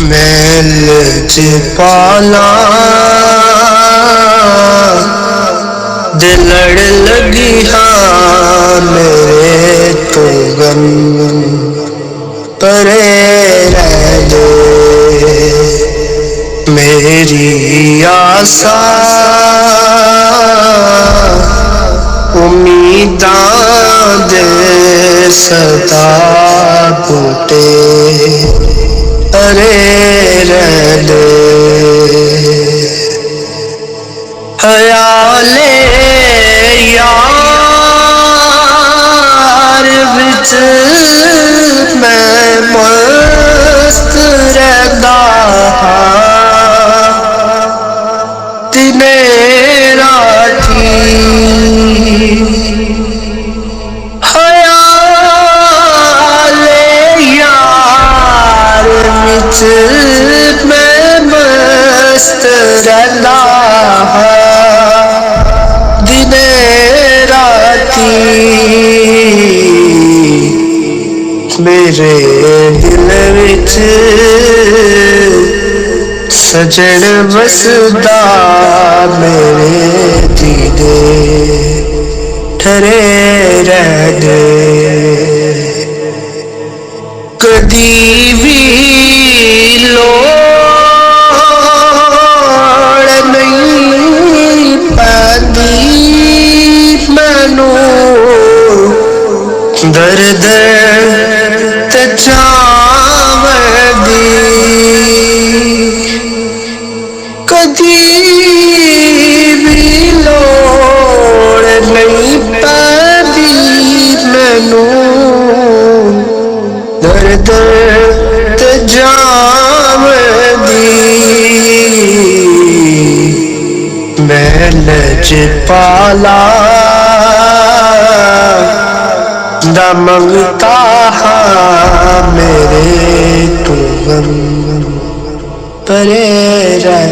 मैं लजपाला दिल लड़ लगी हाँ मेरे तो गम परे रह दे मेरी आसा उम्मीदां दे सदा टूटे परे रह दे ख्याले यार विच मैं मस्त रहदा दिने राती ख्याले यार विच मैं मस्त रहदा दिने राती मेरे दिल विच सजन बसदा मेरे दीदे ठरे रह दे कदी भी लोड़ नहीं पैंदी मैनू दर्द ते जावदी कदी भी लोड़ नहीं पैंदी मैनू दर्द ते जावदी मैं लजपाला दा मंगता हाँ मेरे तू गम परे रह